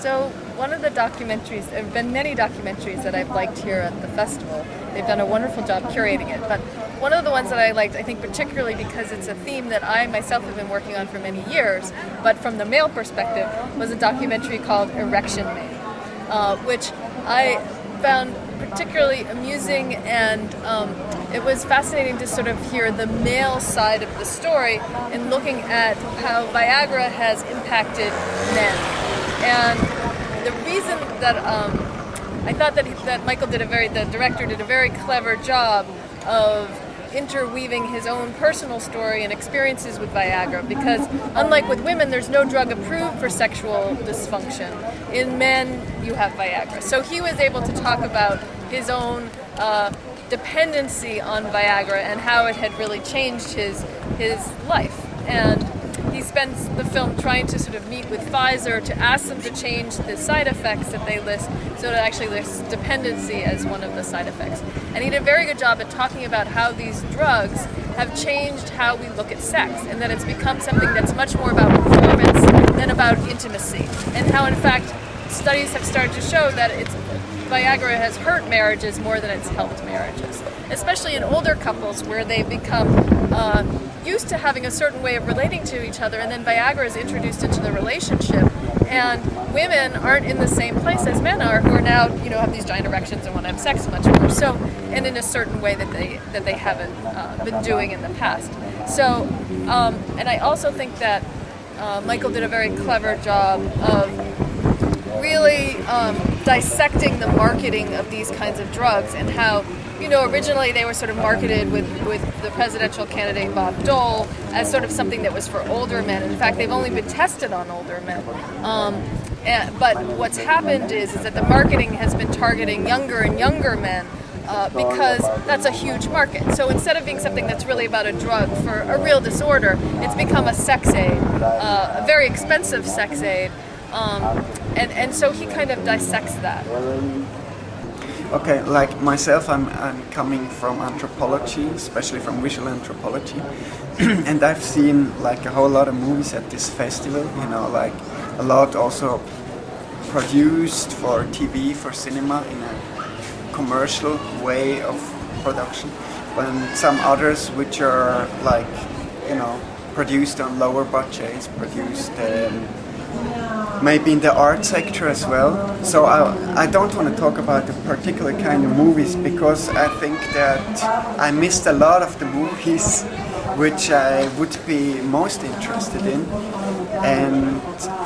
So one of the documentaries, there have been many documentaries that I've liked here at the festival. They've done a wonderful job curating it. But one of the ones that I liked, I think particularly because it's a theme that I myself have been working on for many years, but from the male perspective, was a documentary called Erection Maid, which I found particularly amusing, and it was fascinating to sort of hear the male side of the story in looking at how Viagra has impacted men. And the reason that I thought that Michael the director did a very clever job of interweaving his own personal story and experiences with Viagra, because unlike with women, there's no drug approved for sexual dysfunction. In men, you have Viagra. So he was able to talk about his own dependency on Viagra and how it had really changed his life. And he spends the film trying to sort of meet with Pfizer to ask them to change the side effects that they list, so to actually list dependency as one of the side effects. And he did a very good job at talking about how these drugs have changed how we look at sex, and that it's become something that's much more about performance than about intimacy. And how, in fact, studies have started to show that Viagra has hurt marriages more than it's helped marriages, especially in older couples where they become used to having a certain way of relating to each other, and then Viagra is introduced into the relationship, and women aren't in the same place as men are, who are now, have these giant erections and want to have sex much more. So, and in a certain way that they haven't been doing in the past. So, and I also think that Michael did a very clever job of really dissecting the marketing of these kinds of drugs, and how, originally they were sort of marketed with the presidential candidate Bob Dole as sort of something that was for older men. In fact, they've only been tested on older men. But what's happened is that the marketing has been targeting younger and younger men, because that's a huge market. So instead of being something that's really about a drug for a real disorder, it's become a sex aid, a very expensive sex aid. And so he kind of dissects that. Okay, like myself, I'm coming from anthropology, especially from visual anthropology, and I've seen like a whole lot of movies at this festival, like a lot also produced for TV, for cinema in a commercial way of production, and some others which are like, produced on lower budgets, produced maybe in the art sector as well. So I don't want to talk about the particular kind of movies, because I think that I missed a lot of the movies which I would be most interested in, and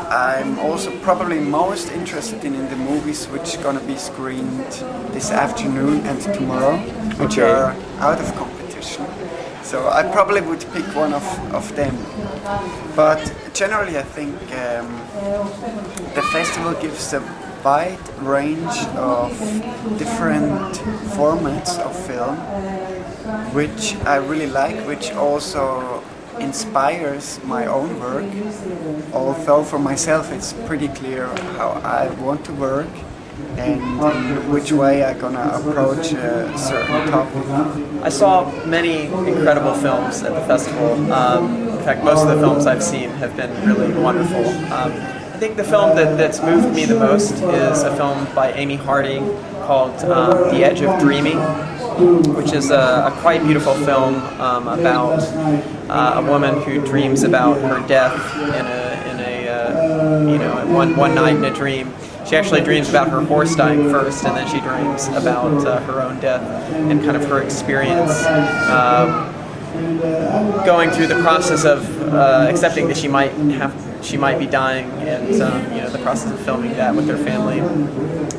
I'm also probably most interested in the movies which are going to be screened this afternoon and tomorrow, which are out of competition. So I probably would pick one of them. But generally I think the festival gives a wide range of different formats of film, which I really like, which also inspires my own work. Although for myself it's pretty clear how I want to work and in which way I'm gonna approach a certain topic. I saw many incredible films at the festival. In fact, most of the films I've seen have been really wonderful. I think the film that's moved me the most is a film by Amy Harding called The Edge of Dreaming, which is a quite beautiful film about a woman who dreams about her death one night in a dream. She actually dreams about her horse dying first, and then she dreams about her own death and kind of her experience going through the process of accepting that she might be dying, and the process of filming that with her family.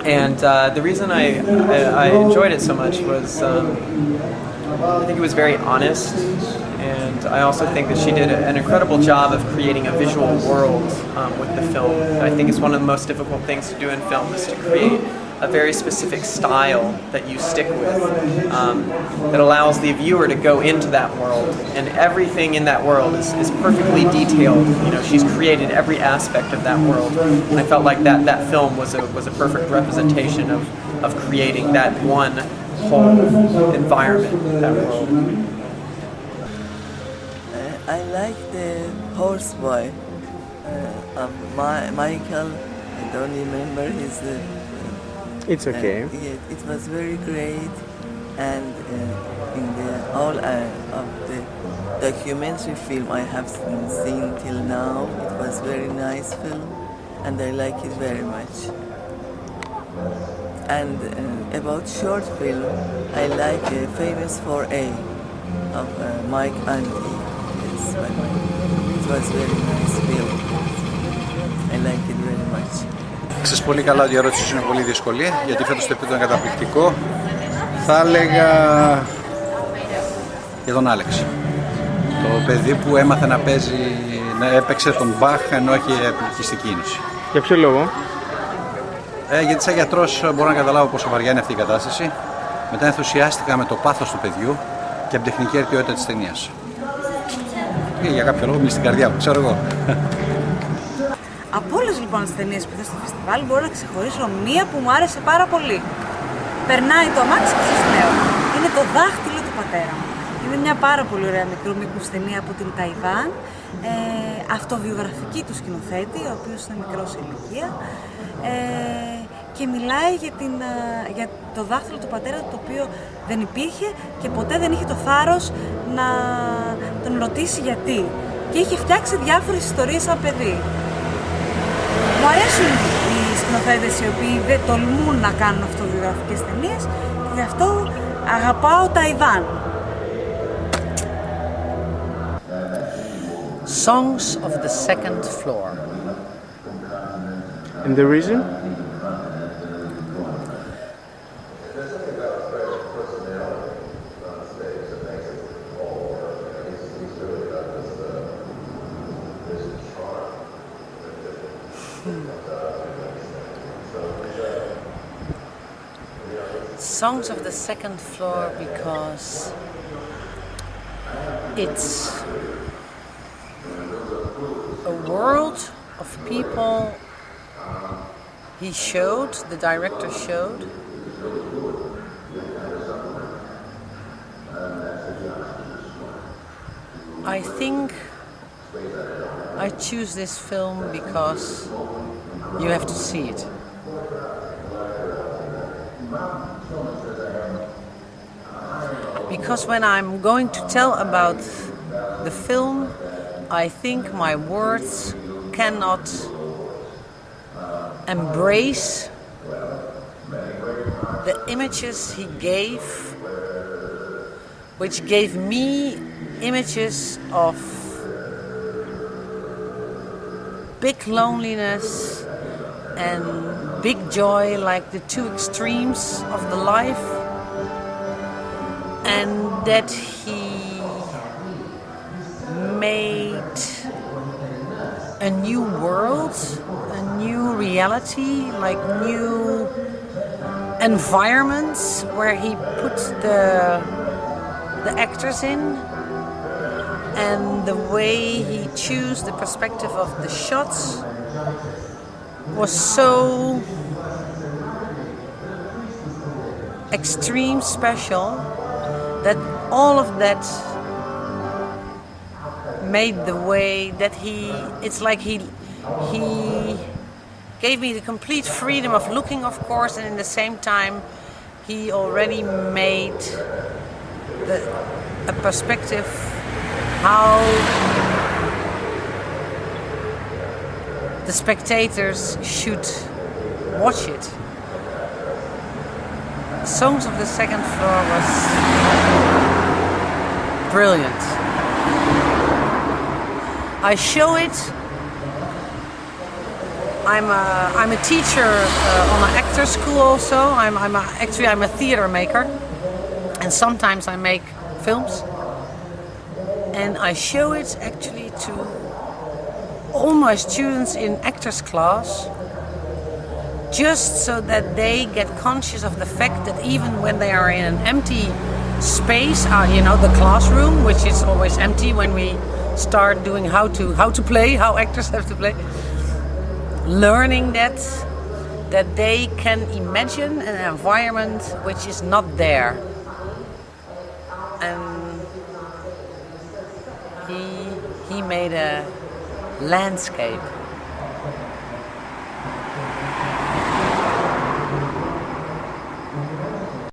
And the reason I enjoyed it so much was I think it was very honest, and I also think that she did an incredible job of creating a visual world with the film. I think it's one of the most difficult things to do in film, is to create a very specific style that you stick with, that allows the viewer to go into that world, and everything in that world is perfectly detailed. She's created every aspect of that world, and I felt like that film was a perfect representation of creating that one whole environment, that world. I like the horse boy, Michael I don't remember his. It's okay. Yeah, it was very great, and in all of the documentary film I have seen till now, it was very nice film, and I like it very much. And about short film, I like Famous for A of Mike Andy. Yes, it was very nice film. I like it very much. Ξέρεις πολύ καλά ότι η ερώτηση σου είναι πολύ δύσκολη, γιατί φέτος το επίπεδο είναι καταπληκτικό. Θα έλεγα για τον Άλεξ. Το παιδί που έμαθε να παίζει, να έπαιξε τον Μπαχ ενώ έχει επιλογιστική κίνηση. Για ποιο λόγο? Γιατί σαν γιατρός μπορώ να καταλάβω πόσο βαριά είναι αυτή η κατάσταση. Μετά ενθουσιάστηκα με το πάθος του παιδιού και από την τεχνική αρτιότητα της ταινίας. Και για κάποιο λόγο μίλησε στην καρδιά μου, ξέρω εγώ. Από όλες λοιπόν τις ταινίες που είδα στο φεστιβάλ μπορώ να ξεχωρίσω μία που μου άρεσε πάρα πολύ. Περνάει το αμάξι και στο νέο. Είναι το δάχτυλο του πατέρα μου. Είναι μια πάρα πολύ ωραία μικρού μήκους ταινία από την Ταϊβάν. Αυτοβιογραφική του σκηνοθέτη, ο οποίος είναι μικρός σε ηλικία. Και μιλάει για το δάχτυλο του πατέρα του, το οποίο δεν υπήρχε και ποτέ δεν είχε το θάρρος να τον ρωτήσει γιατί. Και είχε φτιάξει διάφορες ιστορίες σαν παιδί. Μου αρέσουν οι σκηνοθέτες οι οποίοι δεν τολμούν να κάνουν αυτοβιογραφικές ταινίες και γι' αυτό αγαπάω Ταϊβάν. Songs of the second floor. And the reason? Songs of the second floor because it's a world of people he showed, the director showed, I think I choose this film because you have to see it. Because when I'm going to tell about the film, I think my words cannot embrace the images he gave, which gave me images of big loneliness and big joy, like the two extremes of the life, and that he made a new world, a new reality, like new environments where he put the actors in, and the way he chose the perspective of the shots was so extreme special that all of that made the way that it's like he gave me the complete freedom of looking, of course, and in the same time he already made a perspective how the spectators should watch it. Songs of the Second Floor was brilliant. I show it. I'm a teacher on an actor school also. I'm a theater maker, and sometimes I make films. And I show it actually to all my students in actors class, just so that they get conscious of the fact that even when they are in an empty space, the classroom, which is always empty when we start doing how to play, how actors have to play, learning that they can imagine an environment which is not there. And he made a landscape